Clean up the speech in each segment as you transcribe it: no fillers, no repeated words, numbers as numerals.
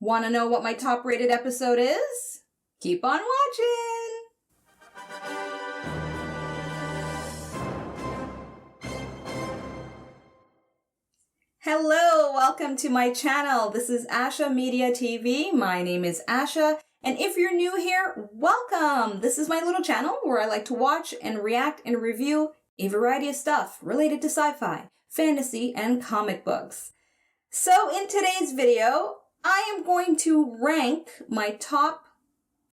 Want to know what my top rated episode is? Keep on watching! Hello, welcome to my channel. This is Asha Media TV. My name is Asha, and if you're new here, welcome! This is my little channel where I like to watch and react and review a variety of stuff related to sci-fi, fantasy, and comic books. So in today's video, I am going to rank my top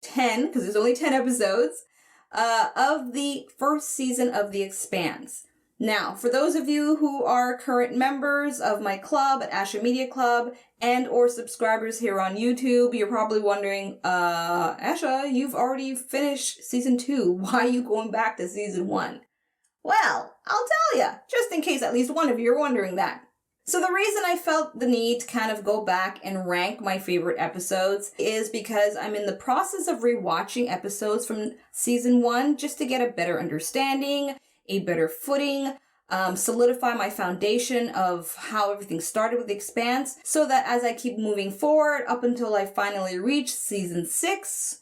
10, because there's only 10 episodes, of the first season of The Expanse. Now, for those of you who are current members of my club at Asha Media Club and or subscribers here on YouTube, you're probably wondering, Asha, you've already finished season 2. Why are you going back to season 1? Well, I'll tell you, just in case at least one of you are wondering that. So the reason I felt the need to kind of go back and rank my favorite episodes is because I'm in the process of rewatching episodes from season 1 just to get a better understanding, a better footing, solidify my foundation of how everything started with The Expanse, so that as I keep moving forward up until I finally reach season 6,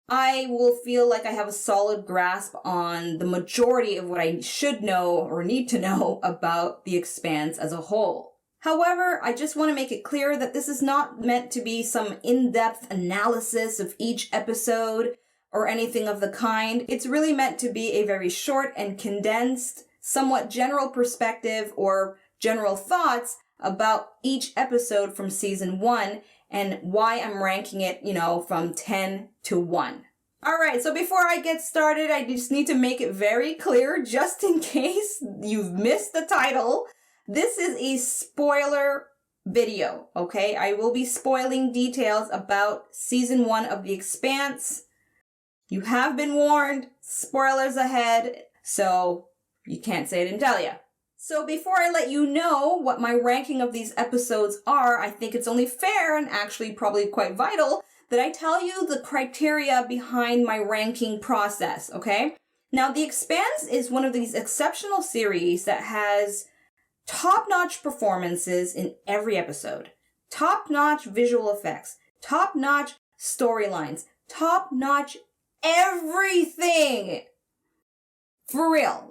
I will feel like I have a solid grasp on the majority of what I should know or need to know about The Expanse as a whole. However, I just want to make it clear that this is not meant to be some in-depth analysis of each episode or anything of the kind. It's really meant to be a very short and condensed, somewhat general perspective or general thoughts about each episode from season 1 and why I'm ranking it, from 10 to 1. Alright, so before I get started, I just need to make it very clear, just in case you've missed the title. This is a spoiler video, okay? I will be spoiling details about season 1 of The Expanse. You have been warned, spoilers ahead, so you can't say I didn't tell you. So before I let you know what my ranking of these episodes are, I think it's only fair and actually probably quite vital that I tell you the criteria behind my ranking process, okay? Now, The Expanse is one of these exceptional series that has top-notch performances in every episode, top-notch visual effects, top-notch storylines, top-notch everything. For real,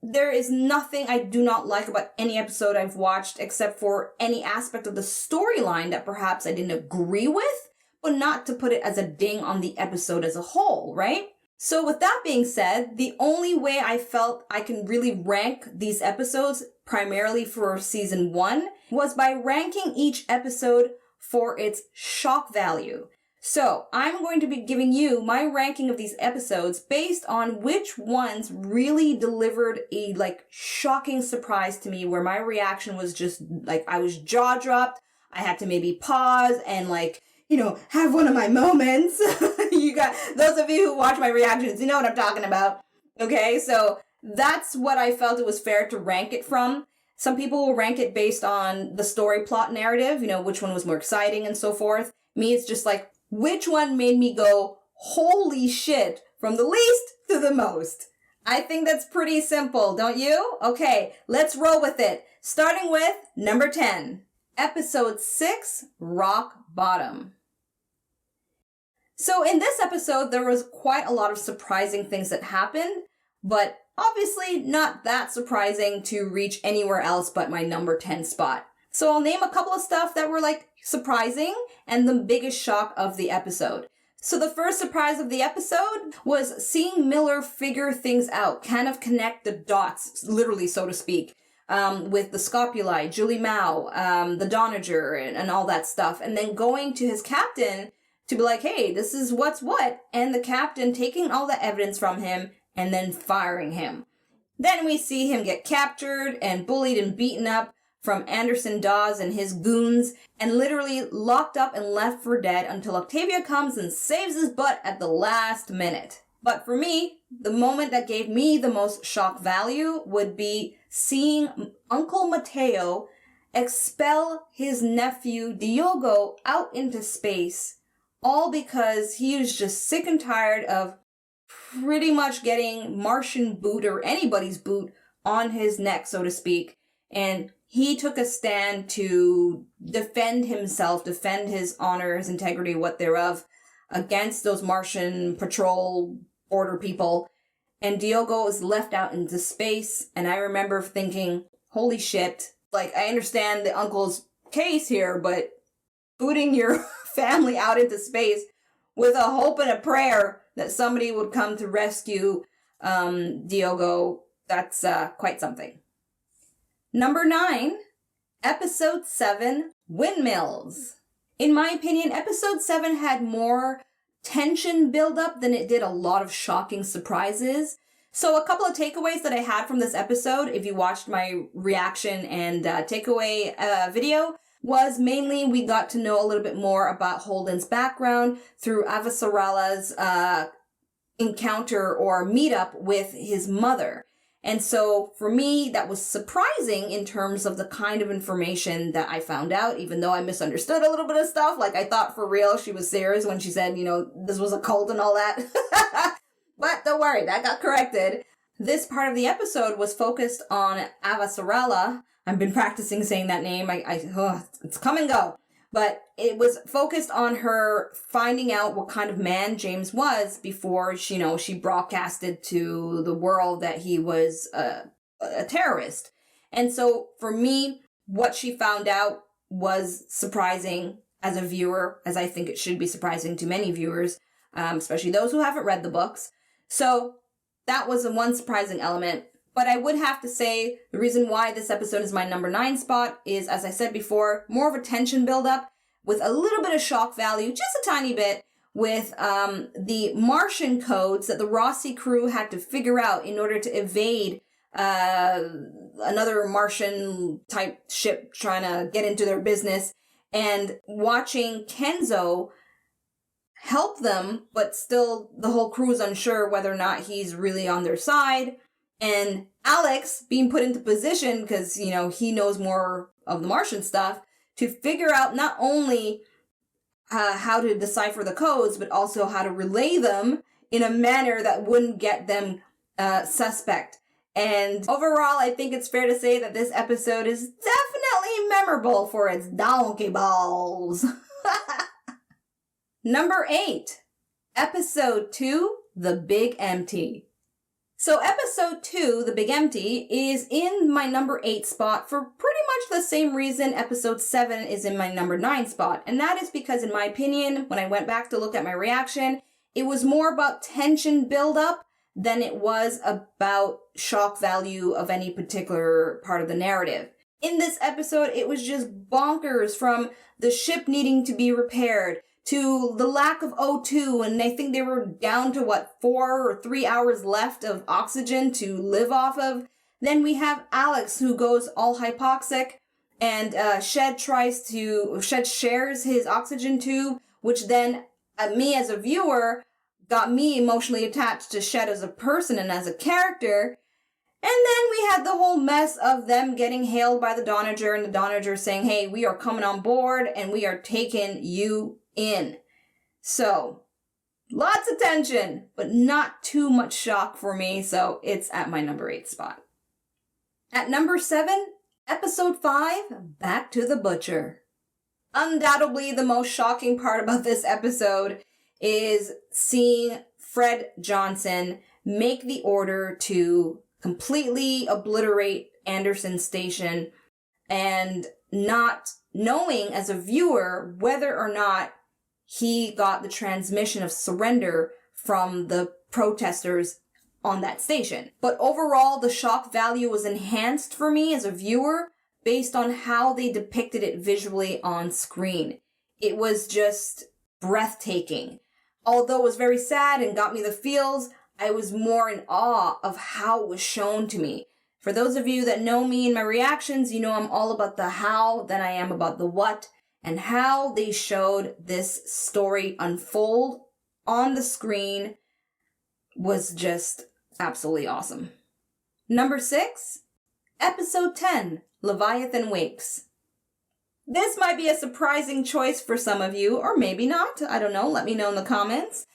there is nothing I do not like about any episode I've watched except for any aspect of the storyline that perhaps I didn't agree with, but not to put it as a ding on the episode as a whole, right? So with that being said, the only way I felt I can really rank these episodes, primarily for season 1, was by ranking each episode for its shock value. So I'm going to be giving you my ranking of these episodes based on which ones really delivered a shocking surprise to me, where my reaction was just I was jaw dropped. I had to maybe pause and have one of my moments. You got those of you who watch my reactions, you know what I'm talking about. Okay, so that's what I felt it was fair to rank it from. Some people will rank it based on the story plot narrative, which one was more exciting and so forth. Me, it's just which one made me go, holy shit, from the least to the most. I think that's pretty simple, don't you? Okay, let's roll with it. Starting with number 10, episode 6, Rock Bottom. So in this episode, there was quite a lot of surprising things that happened, but obviously not that surprising to reach anywhere else but my number 10 spot. So I'll name a couple of stuff that were surprising and the biggest shock of the episode. So the first surprise of the episode was seeing Miller figure things out, kind of connect the dots, literally, so to speak, with the Scopuli, Julie Mao, the Donager, and all that stuff, and then going to his captain to be like, hey, this is what's what, and the captain taking all the evidence from him and then firing him. Then we see him get captured and bullied and beaten up from Anderson Dawes and his goons, and literally locked up and left for dead until Octavia comes and saves his butt at the last minute. But for me, the moment that gave me the most shock value would be seeing Uncle Mateo expel his nephew Diogo out into space, all because he was just sick and tired of pretty much getting Martian boot or anybody's boot on his neck, so to speak. And he took a stand to defend himself, defend his honor, his integrity, what thereof, against those Martian patrol border people. And Diogo is left out into space. And I remember thinking, holy shit, like, I understand the uncle's case here, but booting your family out into space with a hope and a prayer that somebody would come to rescue Diogo, that's quite something. Number 9, Episode 7, Windmills. In my opinion, Episode 7 had more tension buildup than it did a lot of shocking surprises. So a couple of takeaways that I had from this episode, if you watched my reaction and takeaway video, was mainly we got to know a little bit more about Holden's background through Avasarala's encounter or meetup with his mother. And so for me, that was surprising in terms of the kind of information that I found out, even though I misunderstood a little bit of stuff. Like, I thought for real she was serious when she said, this was a cult and all that. But don't worry, that got corrected. This part of the episode was focused on Avasarala. I've been practicing saying that name. It's come and go. But it was focused on her finding out what kind of man James was before, she broadcasted to the world that he was a terrorist. And so for me, what she found out was surprising as a viewer, as I think it should be surprising to many viewers, especially those who haven't read the books. So that was one surprising element. But I would have to say the reason why this episode is my number 9 spot is, as I said before, more of a tension buildup with a little bit of shock value, just a tiny bit, with the Martian codes that the Rossi crew had to figure out in order to evade another Martian type ship trying to get into their business, and watching Kenzo help them, but still the whole crew is unsure whether or not he's really on their side. And Alex being put into position because, he knows more of the Martian stuff to figure out not only how to decipher the codes, but also how to relay them in a manner that wouldn't get them suspect. And overall, I think it's fair to say that this episode is definitely memorable for its donkey balls. Number 8, Episode 2, The Big Empty. So episode 2, The Big Empty, is in my number 8 spot for pretty much the same reason episode 7 is in my number 9 spot. And that is because, in my opinion, when I went back to look at my reaction, it was more about tension buildup than it was about shock value of any particular part of the narrative. In this episode, it was just bonkers, from the ship needing to be repaired to the lack of O2, and I think they were down to 4 or 3 hours left of oxygen to live off of. Then we have Alex, who goes all hypoxic, and Shed shares his oxygen tube, which then me as a viewer got me emotionally attached to Shed as a person and as a character. And then we had the whole mess of them getting hailed by the Donager, and the Donager saying, hey, we are coming on board and we are taking you in. So, lots of tension, but not too much shock for me, so it's at my number 8 spot. At number 7, episode 5, Back to the Butcher. Undoubtedly, the most shocking part about this episode is seeing Fred Johnson make the order to completely obliterate Anderson Station and not knowing as a viewer whether or not he got the transmission of surrender from the protesters on that station. But overall, the shock value was enhanced for me as a viewer based on how they depicted it visually on screen. It was just breathtaking. Although it was very sad and got me the feels, I was more in awe of how it was shown to me. For those of you that know me and my reactions, you know I'm all about the how than I am about the what. And how they showed this story unfold on the screen was just absolutely awesome. Number 6, episode 10, Leviathan Wakes. This might be a surprising choice for some of you, or maybe not. I don't know. Let me know in the comments.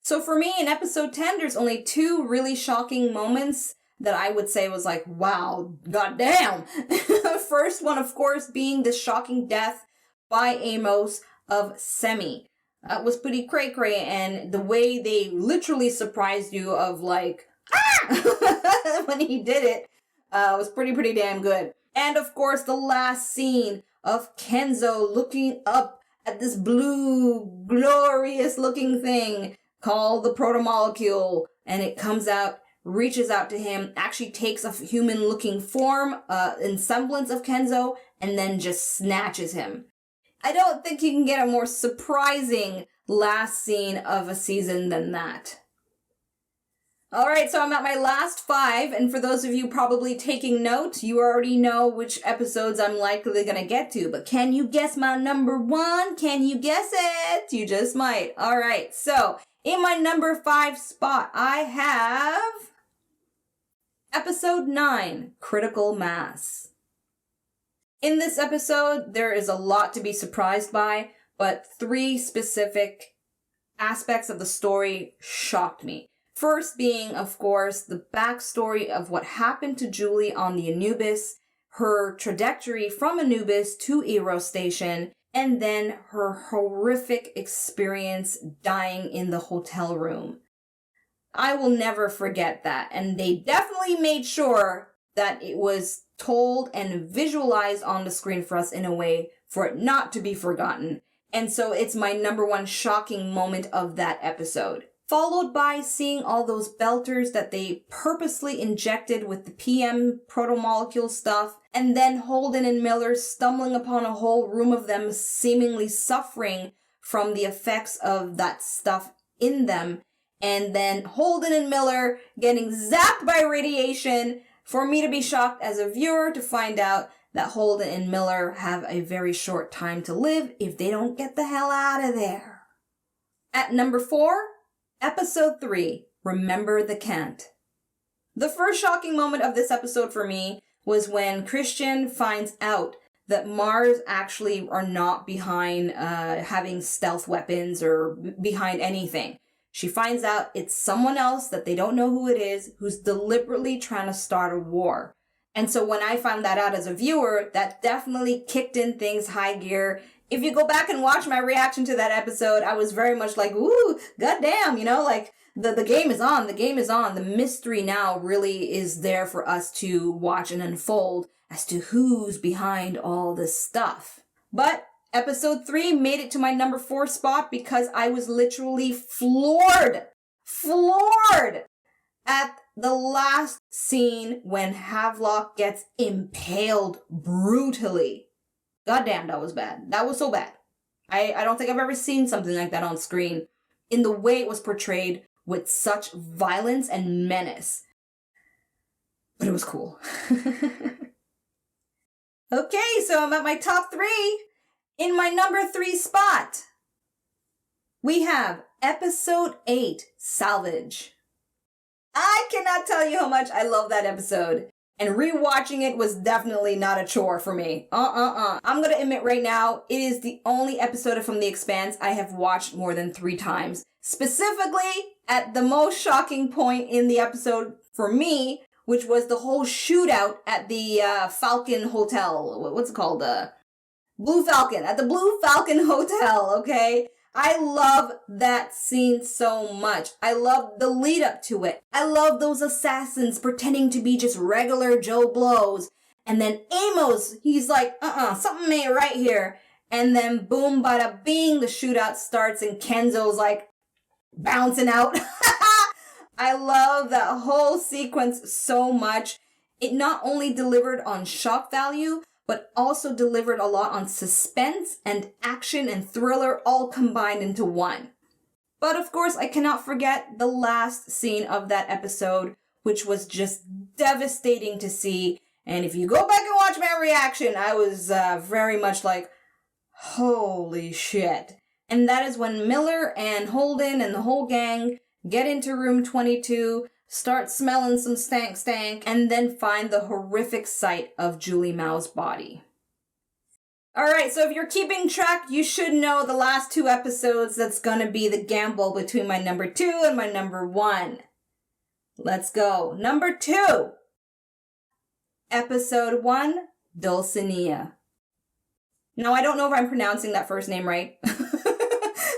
So for me, in episode 10, there's only 2 really shocking moments that I would say was like, wow, goddamn. First one, of course, being the shocking death by Amos of Semi. That was pretty cray-cray, and the way they literally surprised you of like, ah! when he did it, was pretty damn good. And of course, the last scene of Kenzo looking up at this blue, glorious looking thing called the protomolecule, and it comes out, reaches out to him, actually takes a human looking form, in semblance of Kenzo, and then just snatches him. I don't think you can get a more surprising last scene of a season than that. Alright, so I'm at my last 5, and for those of you probably taking note, you already know which episodes I'm likely gonna get to, but can you guess my number 1? Can you guess it? You just might. Alright, so in my number 5 spot, I have Episode 9, Critical Mass. In this episode, there is a lot to be surprised by, but 3 specific aspects of the story shocked me. First being, of course, the backstory of what happened to Julie on the Anubis, her trajectory from Anubis to Eros Station, and then her horrific experience dying in the hotel room. I will never forget that, and they definitely made sure that it was told and visualized on the screen for us in a way for it not to be forgotten. And so it's my number 1 shocking moment of that episode. Followed by seeing all those belters that they purposely injected with the PM protomolecule stuff, and then Holden and Miller stumbling upon a whole room of them seemingly suffering from the effects of that stuff in them, and then Holden and Miller getting zapped by radiation, for me to be shocked as a viewer to find out that Holden and Miller have a very short time to live if they don't get the hell out of there. At number 4, Episode 3, Remember the Cant. The first shocking moment of this episode for me was when Christian finds out that Mars actually are not behind having stealth weapons or behind anything. She finds out it's someone else that they don't know who it is who's deliberately trying to start a war. And so when I found that out as a viewer, that definitely kicked in things high gear. If you go back and watch my reaction to that episode, I was very much like, ooh, goddamn, like the game is on, the game is on. The mystery now really is there for us to watch and unfold as to who's behind all this stuff. But Episode 3 made it to my number 4 spot because I was literally floored at the last scene when Havelock gets impaled brutally. Goddamn, that was bad. That was so bad. I don't think I've ever seen something like that on screen in the way it was portrayed with such violence and menace. But it was cool. Okay, so I'm at my top 3. In my number 3 spot, we have Episode 8, Salvage. I cannot tell you how much I love that episode. And rewatching it was definitely not a chore for me. I'm gonna admit right now, it is the only episode from The Expanse I have watched more than 3 times. Specifically, at the most shocking point in the episode for me, which was the whole shootout at the Falcon Hotel. What's it called? Blue Falcon. At the Blue Falcon Hotel, okay? I love that scene so much. I love the lead up to it. I love those assassins pretending to be just regular Joe Blows. And then Amos, he's like, something ain't right here. And then boom, bada bing, the shootout starts and Kenzo's like bouncing out. I love that whole sequence so much. It not only delivered on shock value, but also delivered a lot on suspense and action and thriller all combined into one. But of course, I cannot forget the last scene of that episode, which was just devastating to see. And if you go back and watch my reaction, I was very much like, holy shit. And that is when Miller and Holden and the whole gang get into room 22, start smelling some stank, and then find the horrific sight of Julie Mao's body. Alright, so if you're keeping track, you should know the last 2 episodes that's gonna be the gamble between my number 2 and my number 1. Let's go. Number 2. Episode 1, Dulcinea. Now, I don't know if I'm pronouncing that first name right.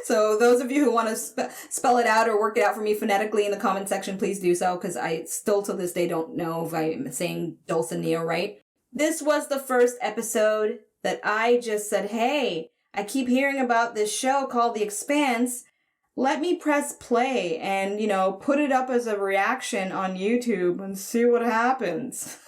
So those of you who want to spell it out or work it out for me phonetically in the comment section, please do so, because I still to this day don't know if I'm saying Dulcinea right. This was the first episode that I just said, hey, I keep hearing about this show called The Expanse. Let me press play and, put it up as a reaction on YouTube and see what happens.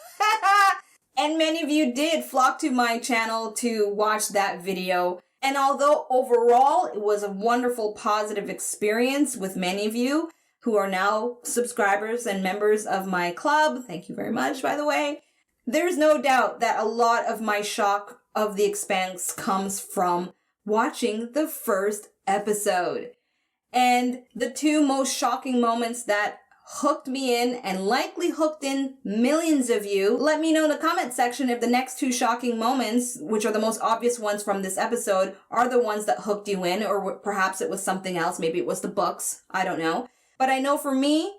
And many of you did flock to my channel to watch that video. And although overall it was a wonderful positive experience with many of you who are now subscribers and members of my club, thank you very much, by the way, there's no doubt that a lot of my shock of The Expanse comes from watching the first episode. And the 2 most shocking moments that hooked me in and likely hooked in millions of you. Let me know in the comment section if the next 2 shocking moments, which are the most obvious ones from this episode, are the ones that hooked you in, or perhaps it was something else. Maybe it was the books. I don't know. But I know for me,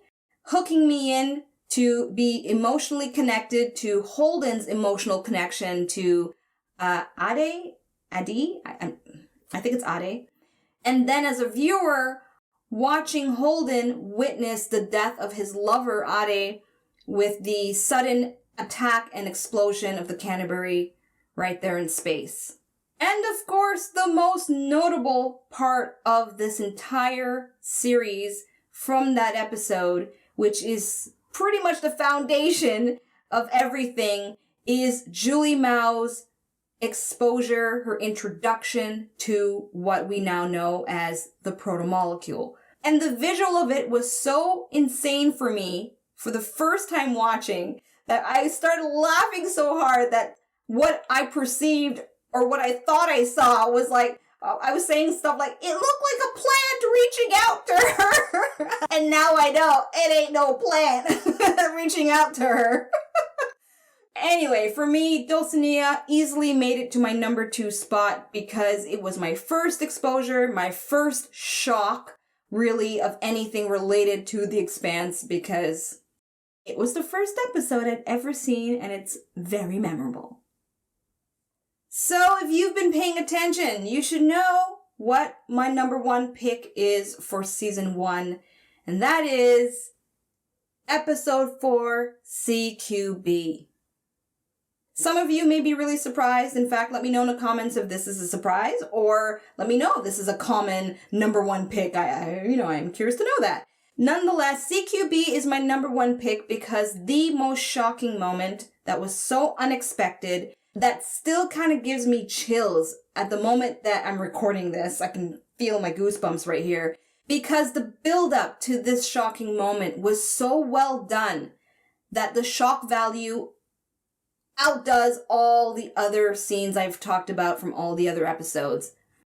hooking me in to be emotionally connected to Holden's emotional connection to Ade? I think it's Ade. And then as a viewer, watching Holden witness the death of his lover, Ade, with the sudden attack and explosion of the Canterbury right there in space. And of course, the most notable part of this entire series from that episode, which is pretty much the foundation of everything, is Julie Mao's exposure, her introduction to what we now know as the protomolecule. And the visual of it was so insane for me for the first time watching that I started laughing so hard that what I perceived or what I thought I saw was like, I was saying stuff like, it looked like a plant reaching out to her. And now I know it ain't no plant reaching out to her. Anyway, for me, Dulcinea easily made it to my number 2 spot because it was my first exposure, my first shock, really, of anything related to The Expanse, because it was the first episode I'd ever seen and it's very memorable. So if you've been paying attention, you should know what my number 1 pick is for season 1, and that is episode 4, CQB. Some of you may be really surprised. In fact, let me know in the comments if this is a surprise, or let me know if this is a common number 1 pick. I'm curious to know that. Nonetheless, CQB is my number 1 pick because the most shocking moment that was so unexpected that still kind of gives me chills at the moment that I'm recording this. I can feel my goosebumps right here because the build up to this shocking moment was so well done that the shock value outdoes all the other scenes I've talked about from all the other episodes.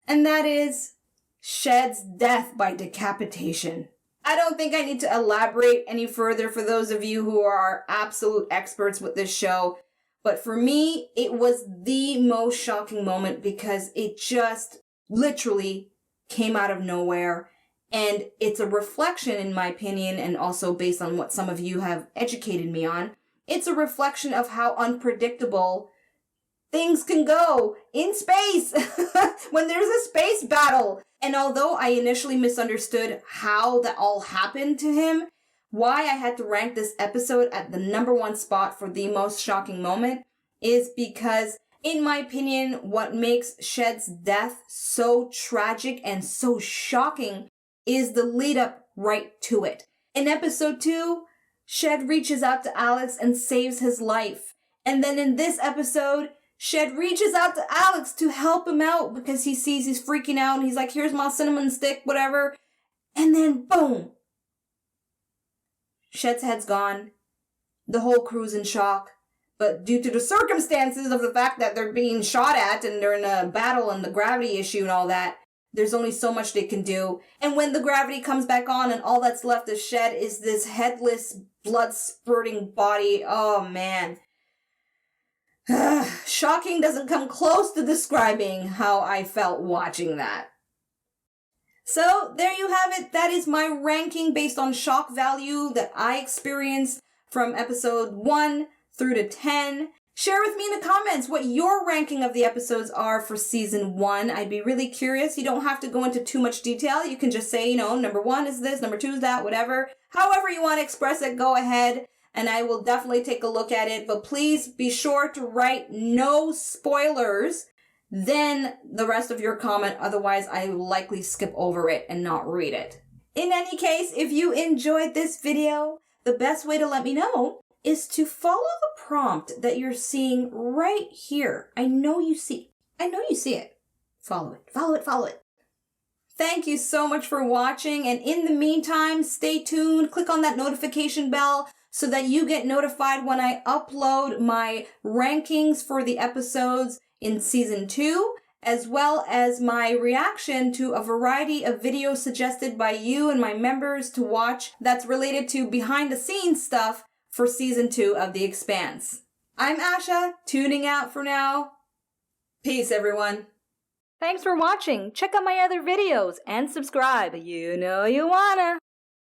And that is Shed's death by decapitation. I don't think I need to elaborate any further for those of you who are absolute experts with this show. But for me, it was the most shocking moment because it just literally came out of nowhere. And it's a reflection, in my opinion, and also based on what some of you have educated me on, it's a reflection of how unpredictable things can go in space when there's a space battle. And although I initially misunderstood how that all happened to him, why I had to rank this episode at the number 1 spot for the most shocking moment is because, in my opinion, what makes Shed's death so tragic and so shocking is the lead up right to it. In episode 2, Shed reaches out to Alex and saves his life. And then in this episode, Shed reaches out to Alex to help him out because he sees he's freaking out and he's like, here's my cinnamon stick, whatever. And then boom. Shed's head's gone. The whole crew's in shock. But due to the circumstances of the fact that they're being shot at and they're in a battle and the gravity issue and all that, there's only so much they can do. And when the gravity comes back on and all that's left of Shed is this headless, blood-spurting body, oh man. Shocking doesn't come close to describing how I felt watching that. So there you have it. That is my ranking based on shock value that I experienced from episode 1 through to 10. Share with me in the comments what your ranking of the episodes are for season 1. I'd be really curious. You don't have to go into too much detail. You can just say, number 1 is this, number 2 is that, whatever. However you want to express it, go ahead. And I will definitely take a look at it. But please be sure to write no spoilers, then the rest of your comment. Otherwise, I will likely skip over it and not read it. In any case, if you enjoyed this video, the best way to let me know is to follow the prompt that you're seeing right here. I know you see it. Follow it, follow it, follow it. Thank you so much for watching. And in the meantime, stay tuned. Click on that notification bell so that you get notified when I upload my rankings for the episodes in season 2, as well as my reaction to a variety of videos suggested by you and my members to watch that's related to behind the scenes stuff for season 2 of The Expanse. I'm Asha, tuning out for now. Peace, everyone. Thanks for watching. Check out my other videos and subscribe. You know you wanna.